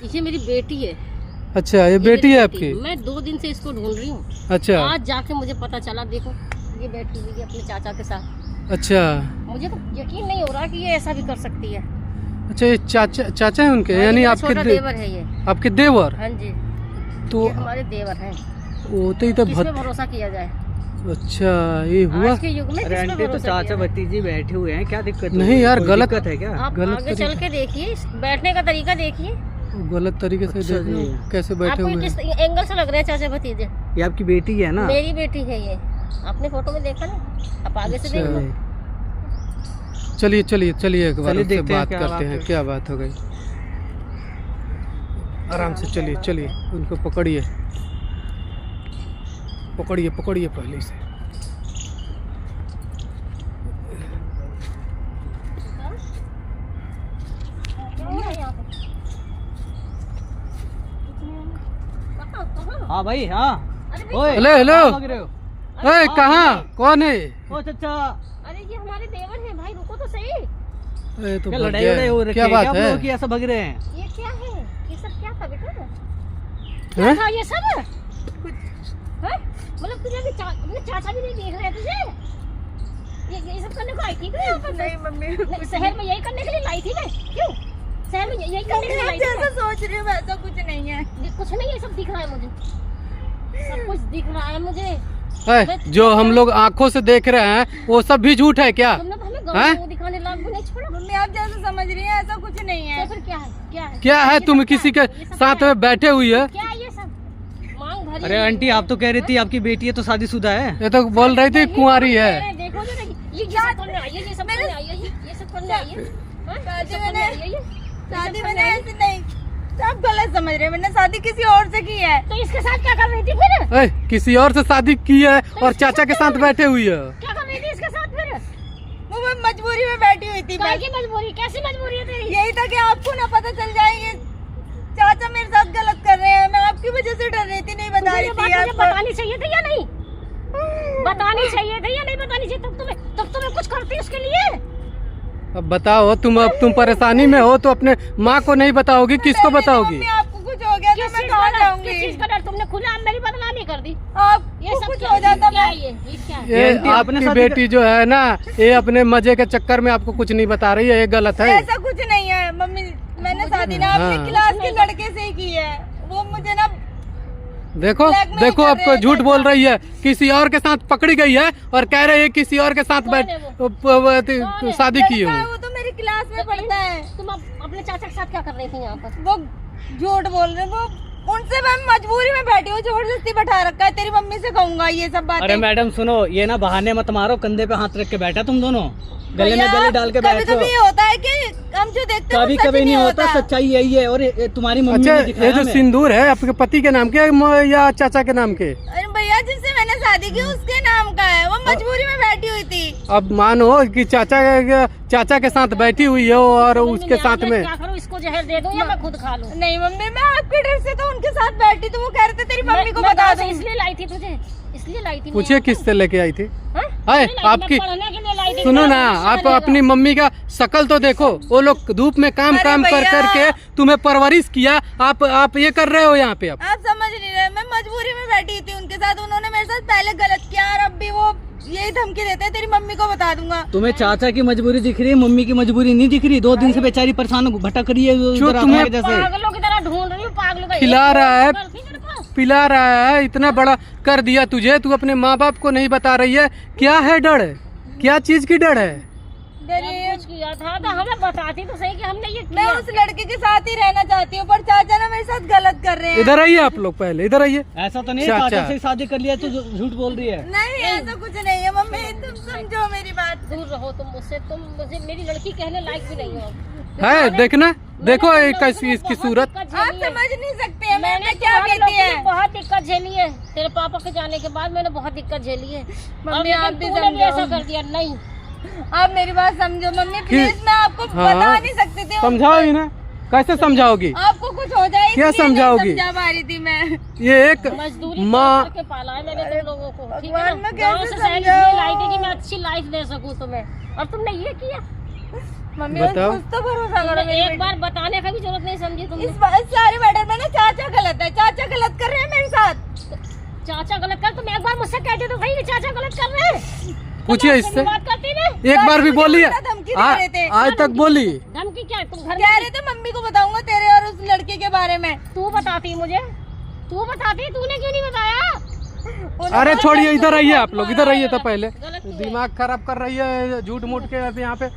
ये मेरी बेटी है। अच्छा, ये बेटी है आपकी? मैं 2 दिन से इसको ढूंढ रही हूँ। अच्छा, आज जाके मुझे पता चला। देखो ये बैठी हुई है अपने चाचा के साथ। अच्छा, मुझे तो यकीन नहीं हो रहा कि ये ऐसा भी कर सकती है। अच्छा, ये चाचा है उनके? यानी आपके देवर है ये। आपके देवर? हाँ जी, तो ये हमारे देवर हैं। वो तो किस पे भरोसा किया जाए? अच्छा, ये हुआ। आज के युग में किस पे भरोसा तो चाचा भतीजी बैठे हुए हैं, क्या दिक्कत नहीं यार, गलत है क्या? आप आगे चल के देखिए, बैठने का तरीका देखिए। गलत तरीके से अच्छा देखो कैसे बैठे हुए आपको किस एंगल से लग रहे हैं चाचा भतीजे? ये आपकी बेटी है ना? मेरी बेटी है ये। आपने फोटो में देखा ना, आप आगे से देख लो। चलिए चलिए चलिए, एक बार उनसे बात करते हैं, क्या बात हो गई। आराम से चलिए चलिए, उनको पकड़िए पकड़िए पकड़िए पहले से। हाँ भाई, हाँ। ओए, हेलो हेलो, कहाँ भाग रहे हो? ए कहाँ, कौन है? ओ चाचा, अरे ये हमारे देवर हैं भाई, रुको तो सही। ए तो क्या लड़ाई हो रही क्या है? बात क्या है? लोग ऐसा भाग रहे हैं? ये क्या है? ये सब क्या था बेटा? क्या था ये सब? मतलब तुझे भी अपने चाचा भी नहीं देख रहे तुझे? ये सब करने को आई थी क्या? नहीं मम्मी, शहर में यही करने के लिए लाई थी मैं। क्यों शहर में यही करने के लिए लाई थी? ऐसा सोच रही हूँ, ऐसा कुछ नहीं है। कुछ नहीं है, सब दिख रहा है मुझे, सब कुछ दिख रहा है मुझे। जो हम लोग आंखों से देख रहे हैं वो सब भी झूठ है क्या? तुमने तो हमें गाँव दिखाने लायक भी नहीं छोड़ा। मम्मी आप जैसे समझ रही हैं, ऐसा कुछ नहीं है। तो फिर क्या है? क्या है? क्या है? तुम किसी के साथ में बैठे हुई है? क्या है ये सब? मांग भरी। अरे आंटी, आप तो कह रही थी आपकी बेटी है तो शादीशुदा है। ये तो बोल रही थी कुंवारी है। देखो जो ये सब करने आई है, ये सब करने आई है, ये सब करने आई है। शादी मैंने ऐसे नहीं, सब गलत समझ रहे हैं। मैंने शादी किसी और से की है। तो इसके साथ क्या कर रही थी फिर? किसी और से शादी की है और चाचा के साथ बैठे हुई है। क्या कर रही थी इसके साथ फिर? वो मैं मजबूरी में बैठी हुई थी। की मजबूरी? कैसी मजबूरी है तेरी? यही था कि आपको ना पता चल जाएंगे चाचा मेरे साथ गलत कर रहे हैं। मैं आपकी वजह से डर रही थी, नहीं बता रही थी। मुझे बतानी चाहिए थी या नहीं? बतानी चाहिए थी या नहीं बतानी चाहिए? तब तुम्हें कुछ करती उसके लिए। अब बताओ, तुम परेशानी में हो तो अपने माँ को नहीं बताओगी, किसको बताओगी? आपको कुछ हो गया तो मैं कहाँ जाऊंगी? किस चीज का डर? तुमने खुला मेरी बदनामी कर दी। आप ये सब कुछ हो जाता। क्या ये क्या है? ये आपकी बेटी जो है ना, ये अपने मजे के चक्कर में आपको कुछ नहीं बता रही है, ये गलत है। ऐसा कुछ नहीं है मम्मी, मैंने शादी ना अपने क्लास के लड़के से ही की है। वो मुझे ना देखो आपको झूठ बोल रही है, किसी और के साथ पकड़ी गई है और कह रही है किसी और के साथ शादी की है। वो तो मेरी क्लास में पढ़ता है। तुम अपने चाचा के साथ क्या कर रही थी यहाँ पर? वो झूठ बोल रहे, वो उनसे मैं मजबूरी में बैठी हूँ, जबरदस्ती बैठा रखा है। तेरी मम्मी से कहूंगा ये सब बातें। अरे मैडम सुनो, ये ना बहाने मत मारो, कंधे पे हाथ रख के बैठा तुम दोनों, गले में गले डाल के बैठे हो। कभी होता है कि हम जो देखते हैं कभी कभी नहीं होता, सच्चाई यही है। और तुम्हारी मम्मी अच्छा, ने दिखाया ये जो सिंदूर है आपके पति के नाम के या चाचा के नाम के? अरे भैया जिससे मैंने शादी की उसके नाम का है। वो मजबूरी में बैठी हुई थी। अब मानो कि चाचा के साथ बैठी हुई है और उसके साथ में क्या करूं? इसको जहर दे दो या मैं खुद खा लूं? नहीं मम्मी, मैं आपके डर से तो उनके साथ बैठी, तो वो कह रहे थे तेरी मम्मी को बता दो। इसलिए लाई थी तुझे, इसलिए लाई थी। पूछिए किससे लेके आई थी? आपकी आपकी सुनो ना, आप अपनी मम्मी का शकल तो देखो। वो लोग धूप में काम कर करके तुम्हें परवरिश किया, आप ये कर रहे हो यहाँ पे। आप समझ नहीं रहे, मैं मजबूरी में बैठी थी उनके साथ। उन्होंने मेरे साथ पहले गलत किया और अब भी वो यही धमकी देते हैं तेरी मम्मी को बता दूंगा। तुम्हें चाचा की मजबूरी दिख रही है, मम्मी की मजबूरी नहीं दिख रही। 2 दिन से बेचारी परेशान भटक रही है, तुम्हें पागलों की तरह ढूंढ रही हूँ। पागलों का खिला रहा है, पिला रहा है, इतना बड़ा कर दिया तुझे, तू अपने माँ बाप को नहीं बता रही है। क्या है डर? क्या चीज की डर है? किया था तो हमें बताती तो सही कि हमने ये किया। मैं उस लड़के के साथ ही रहना चाहती हूँ, पर चाचा ना मेरे साथ गलत कर रहे हैं। इधर आइए आप लोग, पहले इधर आइए। ऐसा तो नहीं है चाचा से शादी कर लिया तो झूठ बोल रही है? नहीं ऐसा कुछ नहीं है मम्मी, तुम समझो मेरी बात। दूर रहो तुम मुझसे, तुम मुझे मेरी लड़की कहने लायक भी नहीं हो। है देखना, देखो कैसी इसकी सूरत। आप समझ नहीं सकते हैं मैंने क्या कहती है। बहुत दिक्कत झेली है तेरे पापा के जाने के बाद, मैंने बहुत दिक्कत झेली है। मम्मी आप भी ऐसा कर दिया। नहीं आप मेरी बात समझो मम्मी प्लीज। मैं आपको बता नहीं सकती थी। समझाओगी ना? कैसे समझाओगी? आपको कुछ हो जाए क्या समझाओगी? समझा पा रही थी मैं। ये एक मजदूरी माँ करके पाला है मैंने तुम लोगों को, ठीक है भगवान ना? मैं गाँव कैसे से शहर समझाऊं? इसलिए लाई थी कि मैं अच्छी लाइफ दे सकूं तुम्हें, और तुमने ये किया। मम्मी बताओ। कुछ तो भरोसा करो तुमने मेरी एक बेटी। बार बताने का भी जरूरत नहीं समझी तुमने। इस सारे मैटर में ना चाचा गलत है, चाचा गलत कर रहे हैं मेरे साथ। चाचा गलत कर, तुम एक बार मुझसे कहते तो भाई कि चाचा गलत कर रहे हैं। पूछिए तुम इससे, बात करती ना, एक बार भी बोली है? धमकी दे रहे थे। आज तक बोली? धमकी क्या? तुम घर कह रहे थे मम्मी को बताऊंगा तेरे और उस लड़के के बारे में। तू बताती मुझे, तू बताती, तूने क्यों नहीं बताया? अरे छोड़िए, इधर आइए आप लोग, इधर आइए तो पहले। गलत क्यों है? दिमाग खराब कर रही है, झूठ मूठ के यहाँ पे